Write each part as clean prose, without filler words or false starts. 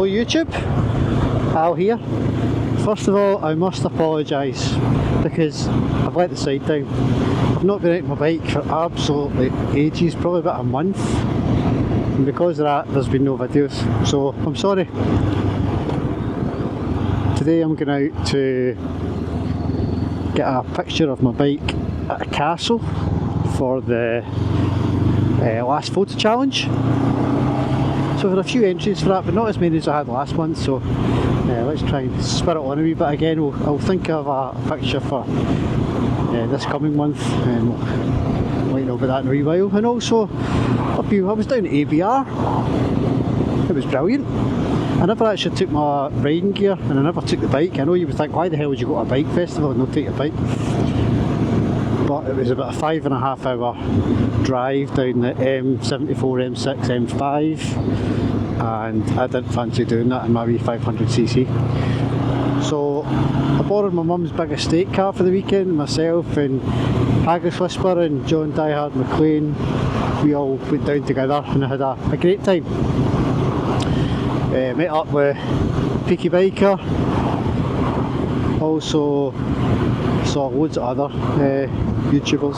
Hello YouTube, Al here. First of all, I must apologise because I've let the side down. I've not been out on my bike for absolutely ages, probably about a month, and because of that there's been no videos, so I'm sorry. Today I'm going out to get a picture of my bike at a castle for the last photo challenge. So there are a few entries for that, but not as many as I had last month, so let's try and spur it on a wee bit again. I'll think of a picture for this coming month, and we'll let you know about that in a wee while. And also, I was down at ABR, it was brilliant. I never actually took my riding gear, and I never took the bike. I know you would think, why the hell would you go to a bike festival and not take your bike? But it was about a 5.5 hour drive down the M74, M6, M5, and I didn't fancy doing that in my wee 500cc. So I borrowed my mum's big estate car for the weekend, myself and Haggis Whisper and John Diehard McLean. We all went down together and I had a great time. Met up with Peaky Biker, also saw loads of other YouTubers.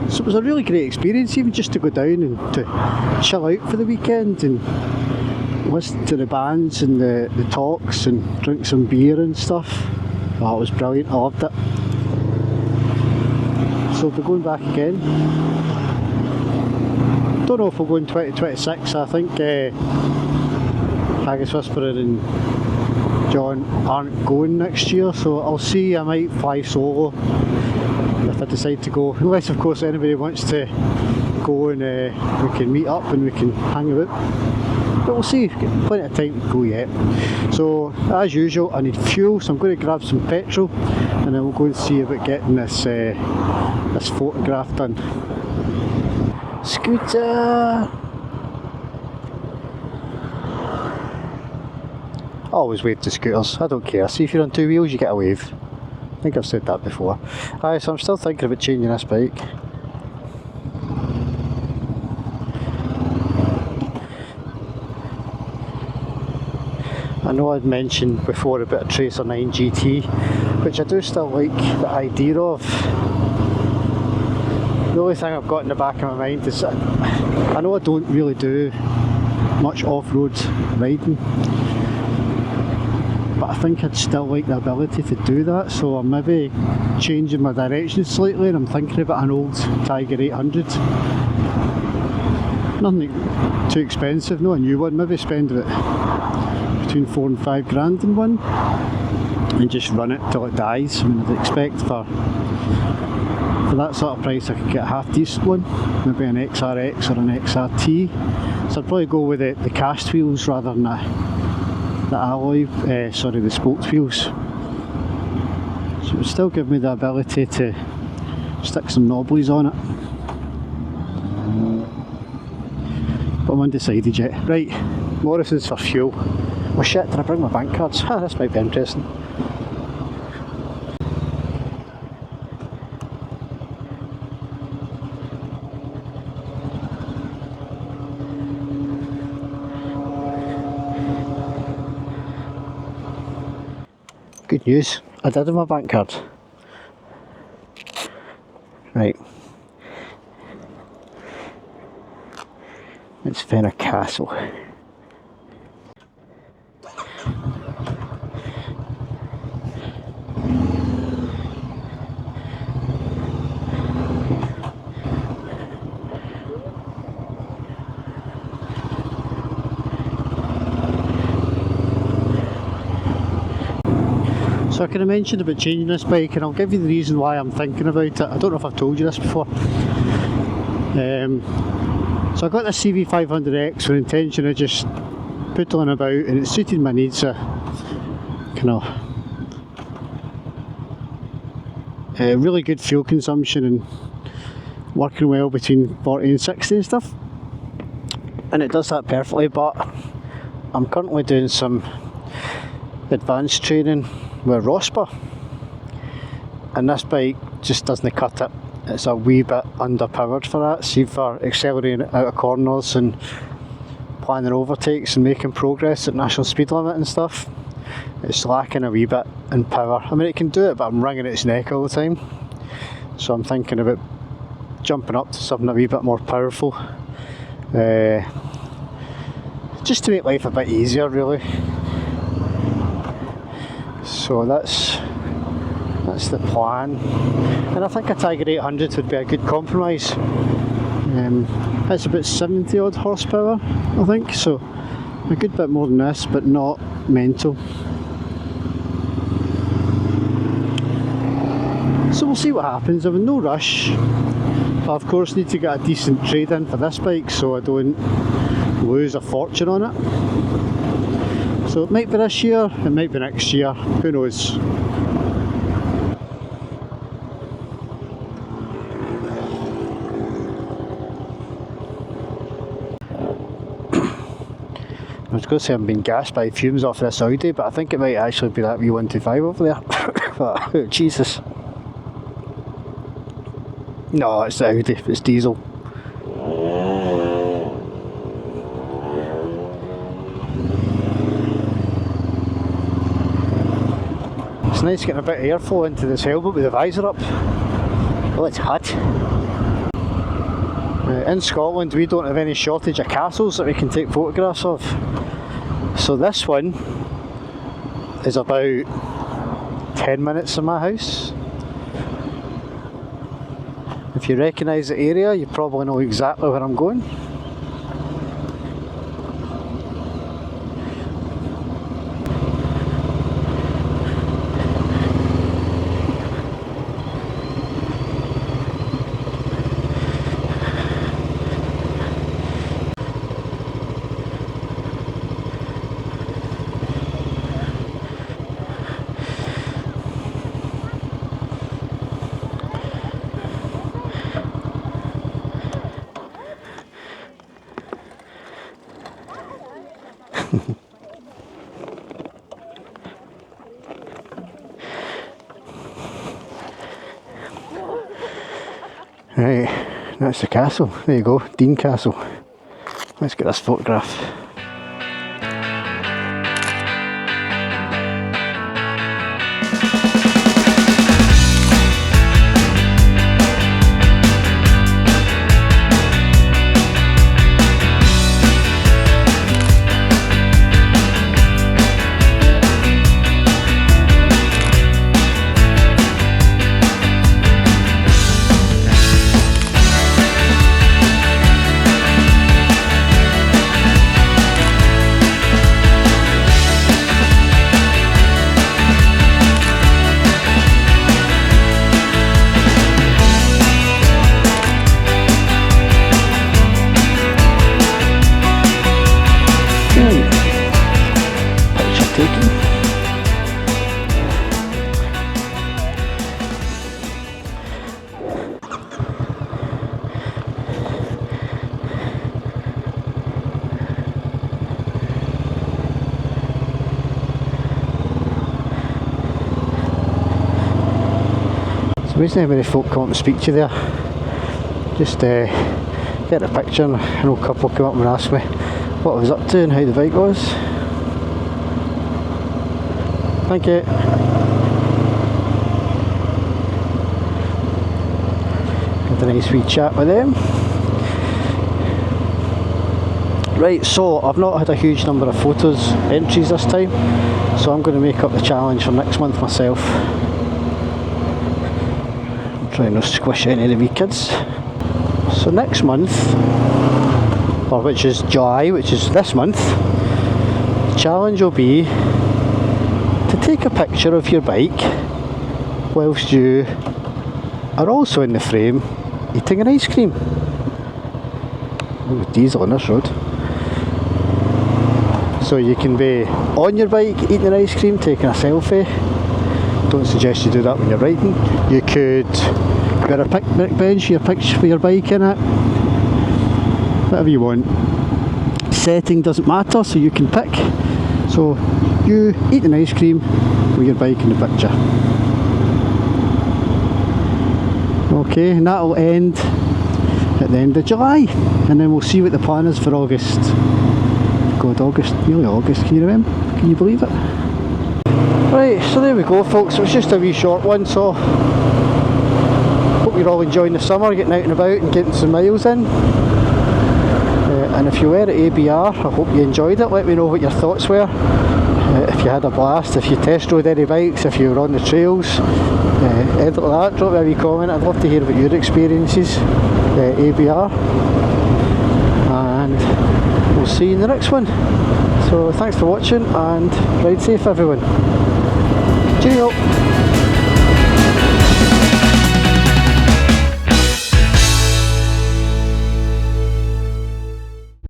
So it was a really great experience, even just to go down and to chill out for the weekend and listen to the bands and the talks and drink some beer and stuff. Oh, it was brilliant, I loved it. So we'll be going back again. Don't know if we'll go in 2026, I think Haggis Whisperer and John aren't going next year, so I'll see. I might fly solo if I decide to go, unless of course anybody wants to go and we can meet up and we can hang about, but we'll see. We've got plenty of time to go yet. So as usual, I need fuel, so I'm going to grab some petrol and then we'll go and see about getting this this photograph done. Scooter! I always wave to scooters, I don't care. See, if you're on two wheels you get a wave. I think I've said that before. Aye, so I'm still thinking about changing this bike. I know I'd mentioned before about a Tracer 9 GT, which I do still like the idea of. The only thing I've got in the back of my mind is I know I don't really do much off-road riding, but I think I'd still like the ability to do that, so I'm maybe changing my direction slightly and I'm thinking about an old Tiger 800. Nothing too expensive, no a new one, maybe spend about between 4 and 5 grand in one and just run it till it dies. I mean, I'd expect for that sort of price I could get a half decent one, maybe an XRX or an XRT. So I'd probably go with the cast wheels rather than the alloy, the spoked wheels. So it would still give me the ability to stick some knobblies on it. But I'm undecided yet. Right, Morrison's for fuel. Oh shit, did I bring my bank cards? This might be interesting. Good news, I did have my bank card. Right. Let's find a castle. So I kind of mentioned about changing this bike, and I'll give you the reason why I'm thinking about it. I don't know if I've told you this before. So I got this CV500X with the intention of just poodling about, and it suited my needs. Kind of really good fuel consumption and working well between 40 and 60 and stuff. And it does that perfectly, but I'm currently doing some advanced training with Rospa, and this bike just doesn't cut it. It's a wee bit underpowered for that. See, for accelerating out of corners and planning overtakes and making progress at national speed limit and stuff, it's lacking a wee bit in power. I mean, it can do it, but I'm wringing its neck all the time. So I'm thinking about jumping up to something a wee bit more powerful, just to make life a bit easier, really. So that's the plan, and I think a Tiger 800 would be a good compromise. It's about 70 odd horsepower, I think, so a good bit more than this, but not mental. So we'll see what happens. I'm in no rush. I of course need to get a decent trade in for this bike so I don't lose a fortune on it. So it might be this year, it might be next year, who knows. I was going to say I'm being gassed by fumes off this Audi, but I think it might actually be that V125 over there. But, oh, Jesus. No, it's the Audi, it's diesel. It's nice getting a bit of airflow into this helmet with the visor up. Oh, it's hot. In Scotland we don't have any shortage of castles that we can take photographs of. So this one is about 10 minutes from my house. If you recognise the area, you probably know exactly where I'm going. Right, that's the castle. There you go, Dean Castle. Let's get this photograph. The reason how many folk come up and speak to you there, just get a picture, and I know a couple come up and ask me what I was up to and how the bike was. Thank you. Had a nice wee chat with them. Right, so I've not had a huge number of photos entries this time, so I'm going to make up the challenge for next month myself. Try not to squish any of the wee kids. So next month, or which is July, which is this month, the challenge will be to take a picture of your bike whilst you are also in the frame eating an ice cream. Ooh, diesel on this road. So you can be on your bike eating an ice cream, taking a selfie. Don't suggest you do that when you're riding. You could get a picnic bench, your picture for your bike in it, whatever you want. Setting doesn't matter, so you can pick. So you eat an ice cream with your bike in the picture. Okay, and that'll end at the end of July, and then we'll see what the plan is for August. God, August, nearly August, can you remember? Can you believe it? Right, so there we go folks, it was just a wee short one, so hope you're all enjoying the summer, getting out and about and getting some miles in. And if you were at ABR, I hope you enjoyed it. Let me know what your thoughts were. If you had a blast, if you test rode any bikes, if you were on the trails, anything like that, drop me a wee comment. I'd love to hear about your experiences at ABR. And we'll see you in the next one. So thanks for watching and ride safe everyone. Cheerio!